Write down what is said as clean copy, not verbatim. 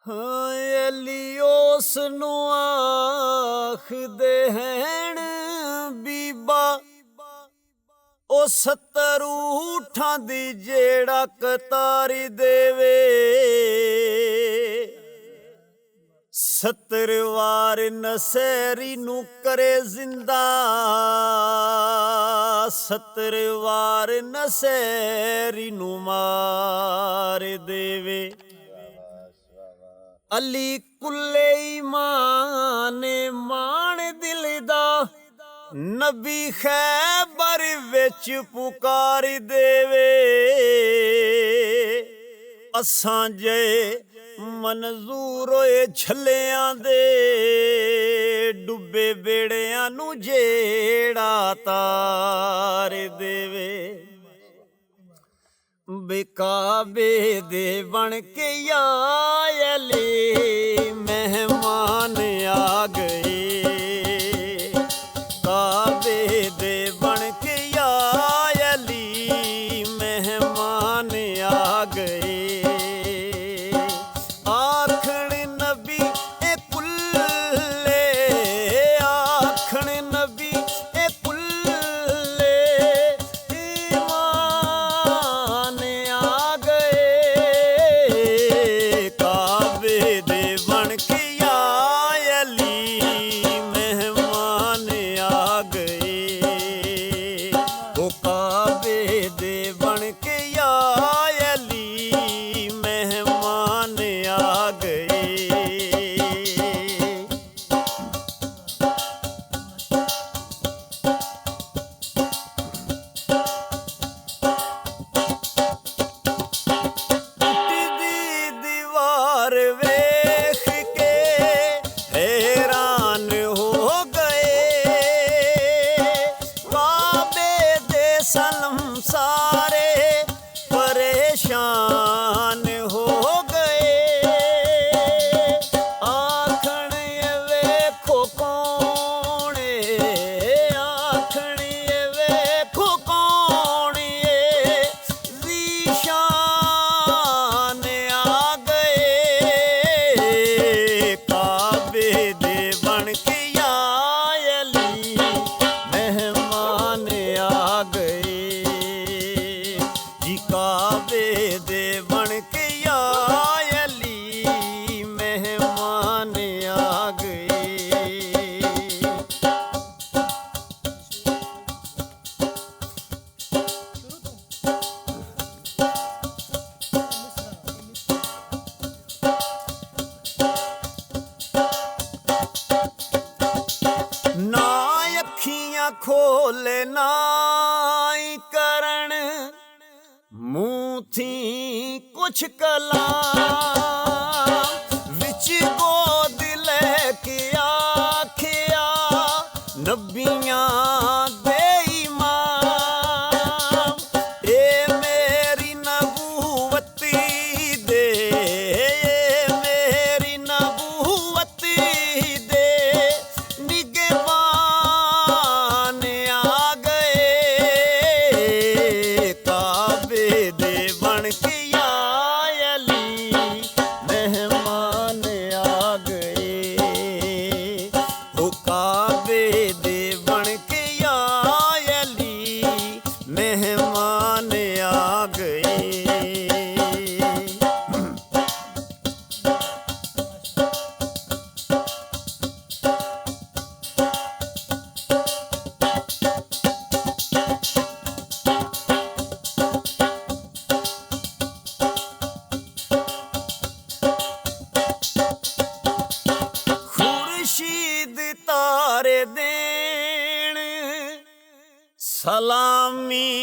ਹਾਂ ਅਲੀ ਉਸ ਨੂੰ ਆਖਦੇ ਹੈਣ ਬੀਬਾ, ਉਹ 70 ਊਠਾਂ ਦੀ ਜਿਹੜਾ ਕਤਾਰੀ ਦੇਵੇ। 70 ਵਾਰ ਨਸੈਰੀ ਨੂੰ ਕਰੇ ਜ਼ਿੰਦਾ, 70 ਵਾਰ ਨਸੈਰੀ ਨੂੰ ਮਾਰ ਦੇਵੇ। ਅਲੀ ਕੁੱਲੇ ਈਮਾਨ ਮਾਣ ਦਿਲ ਦਾ, ਨਬੀ ਖੈਬਰ ਵਿੱਚ ਪੁਕਾਰ ਦੇਵੇ। ਅਸਾਂ ਜੇ ਮਨਜ਼ੂਰ ਹੋਏ ਛੱਲਿਆਂ ਦੇ, ਡੁੱਬੇ ਬੇੜਿਆਂ ਨੂੰ ਜਿਹੜਾ ਤਾਰ ਦੇਵੇ। ਬੇਕਾਬੇ ਦੇ ਬਣ ਕੇ ਯਾ ਅਲੀ ਮਹਿਮਾਨ ਆ ਗਏ, ਕਾਬੇ ਦੇ ਬਣ ਕੇ ਯਾ ਅਲੀ ਮਹਿਮਾਨ ਆ ਗਏ। ਆਖਣ ਨਬੀ ਇਹ ਕੁੱਲੇ, ਆਖਣ ਨਬੀ ਇਹ ਕੁੱਲੇ ਈਮਾਨ ਆ ਗਏ। ਕਾਬੇ ਦੇ ਬਣ ਕੇ ਯਾ ਅਲੀ ਮਹਿਮਾਨ ਆ ਗਏ। ਉਹ ਕਾਬੇ ਦੇ ਬਣ ਕੇ ਯਾ ਅਲੀ ਮਹਿਮਾਨ ਆ ਗਏ। ਟੁੱਟਦੀ ਦੀਵਾਰ ਵੇਖ ਕੇ ਹੈਰਾਨ ਹੋ ਗਏ। ਕਾਬੇ ਦੇ ਸਨਮ ਸਾਰੇ ਪਰੇਸ਼ਾਨ ਹੋ ਗਏ। ਆਖਣ ਵੇਖੋ ਕੌਣ ਏ, ਆਖਣ ਵੇਖੋ ਕੌਣ ਏ ਜ਼ੀਸ਼ਾਨ ਆ ਗਏ। ਕਾਬੇ ਦੇ ਬਣ ਕੇ ਯਾ ਅਲੀ ਮਹਿਮਾਨ ਆ ਗਏ। ਜੀ ਕਾਬੇ ਦੇ ਬਣ ਕੇ ਯਾ ਅਲੀ ਮਹਿਮਾਨ ਆ ਗਏ। ਨਾ ਅੱਖੀਆਂ ਖੋਲੇ ਨਾ ਈ ਕਰਨ, ਮੂੰਹ ਥੀ ਕੁਛ ਕਲਾਮ ਵਿੱਚ ਗੋਦ ਲੈ ਕੇ ਆਖਿਆ ਨਬੀਆਂ ਦੇ ਇਮਾਮ। ਇਹ ਮੇਰੀ ਨਬੂਵਤੀ ਦੇ, ਇਹ ਮੇਰੀ ਨਬੂਵਤੀ ਦੇ ਨਿਗਹਿਬਾਨ ਆ ਗਏ। ਕਾਬੇ ਦੇ ਬਣ ਕੇ ਯਾ ਅਲੀ ਮਹਿਮਾਨ ਆ ਗਏ। ਉਹ ਕਾਬੇ ਦੇ ਬਣ ਕੇ ਯਾ ਅਲੀ ਮਹਿਮਾਨ ਆ ਗਏ। ਖੁਰਸ਼ੀਦ ਤਾਰੇ ਦੇਣ ਸਲਾਮੀ